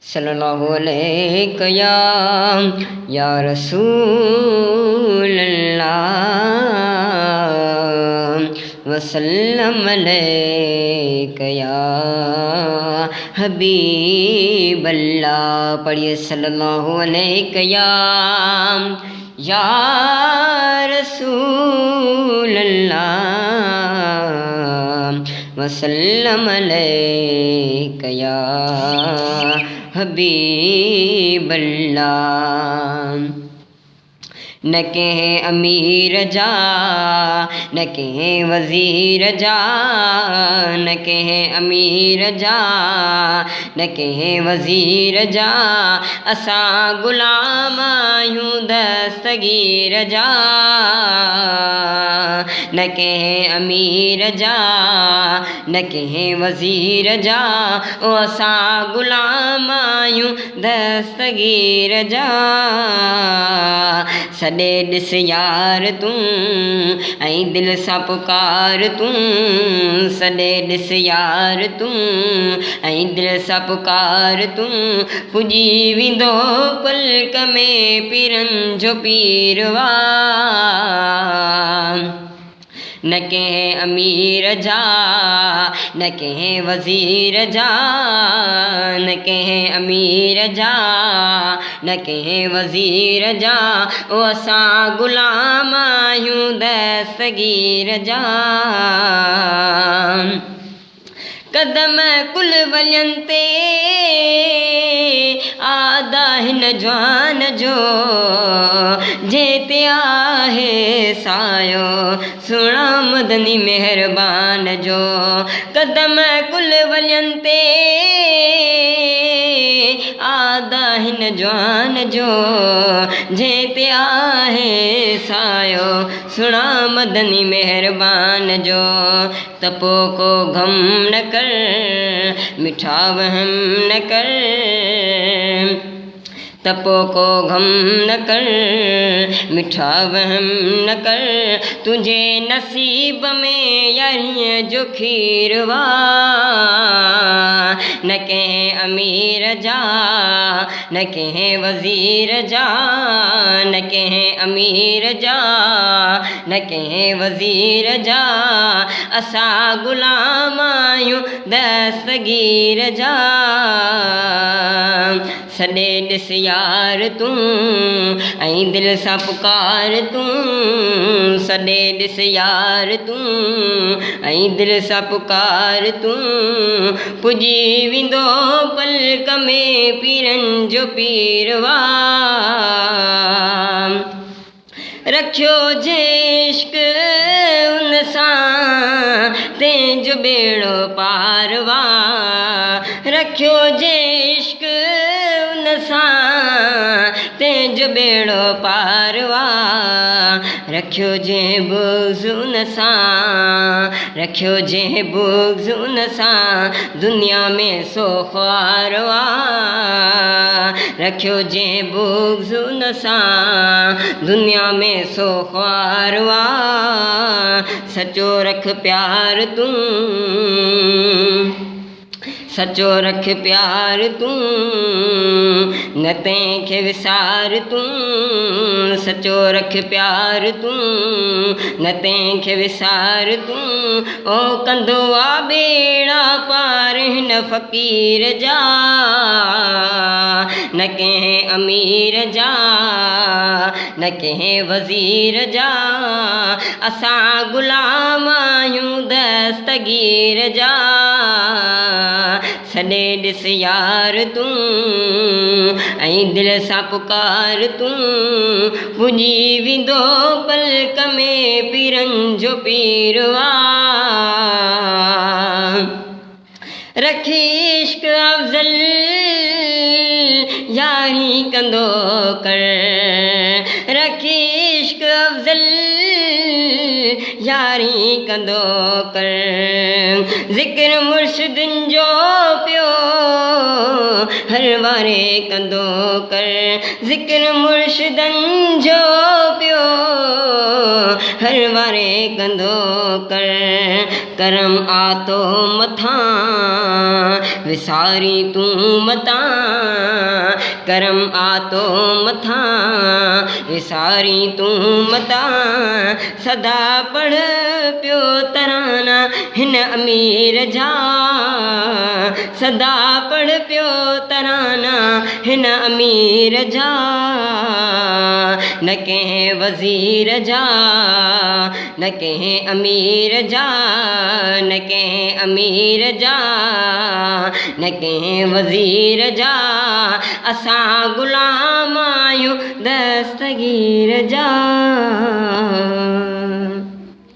सल्लल्लाहु अलैहि या रसूल अल्लाह वसल्लम अलैका या हबीब अल्लाह। पढ़िए सल्लल्लाहु अलैहि या रसूल अल्लाह वसल्लम अलैका या हबीब अल्लाह। न कहें अमीर जा न कहें वज़ीर जा, न कहें अमीर जा न कहें वज़ीर जा, असां ग़ुलाम आहियूं दस्तगीर जा। न कहें अमीर जा न कहें वज़ीर जा, ओ असां ग़ुलाम आहियूं दस्तगीर जा। सॾे ॾिस यार तूं ऐं दिलि सां पुकार तूं, सॾे ॾिस यार तूं ऐं दिलि सां पुकार तूं, पुॼी वेंदो पलक में पीरनि जो पीरवा। न कहें अमीर जा न कहें वज़ीर जा, न कहें अमीर जा न कहें वज़ीर जा, ओ असां ग़ुलाम आहियूं दस्तगीर जा। कदम कुल वलियनि ते आदा हिन जवान जो, जेते आहे सायो सुहिणा मदनी महिरबान जो। कदम कुल वलियनि ते आदा हिन जवान जो, जेते आहे सायो सुहिणा मदनी महिरबान जो। त पोइ को गम न कर मिठा वहम न कर, त पोइ को गम न कर मिठा वहम न कर, तुंहिंजे नसीब में यारीअ जो खीरवा। न कहें अमीर जा न कहें वज़ीर जा, न कहें अमीर जा न कहें वज़ीर जा, असां ग़ुलाम आहियूं दस्तगीर जा। सॾे ॾिस यार तूं ऐं दिलि सां पुकार तूं, सॾे ॾिस यार तूं ऐं दिलि सां पुकार तूं, पुॼी वेंदो पलक में पीरनि जो पीरवा। रखियो जे इश्क उन सां तंहिंजो बेड़ो पारवा, रखियो जे इश्क उन सां तंहिंजो बेड़ो पारवा। रखियो जंहिं बुग़्ज़ उन सां, रखियो जंहिं बुग़्ज़ उन सां दुनिया में सो ख़्वारवा। रखियो जंहिं बुग़्ज़ उन सां दुनिया में सो ख़्वारवा। सचो रख प्यार तूं सचो रख प्यार तूं, न तंहिंखे विसार तूं, सचो रख प्यार तूं न तंहिंखे विसार तूं, ओ कंदो आ बेड़ा पार हिन फ़क़ीर जा। न कंहिं अमीर जा न कंहिं वज़ीर जा, असां ग़ुलाम आहियूं दस्तगीर जा। सॾे ॾिस यार तूं ऐं दिलि सां पुकार तूं, पुॼी वेंदो पलक में पीरनि जो पीरवा। रखी इश्क अफ़ज़ल यारी कंदो कर, रखी इश्क अफ़ज़ल यारी कंदो कर, ज़िक्र मुर्शिदनि जो पियो हर वारे कंदो कर, ज़िक्र मुर्शिदनि जो पियो हर वारे कंदो कर। करम आतो मथां विसारी तूं मतां करम आतो मथां विसारी तूं मतां सदा पढ़ पियो तराना हिन अमीर जा सदा पढ़ पियो तराना हिन अमीर जा न कंहिं वज़ीर जा न कंहिं अमीर जा न कंहिं अमीर जा न कंहिं वज़ीर जा असां ग़ुलाम आहियूं दस्तगीर जा।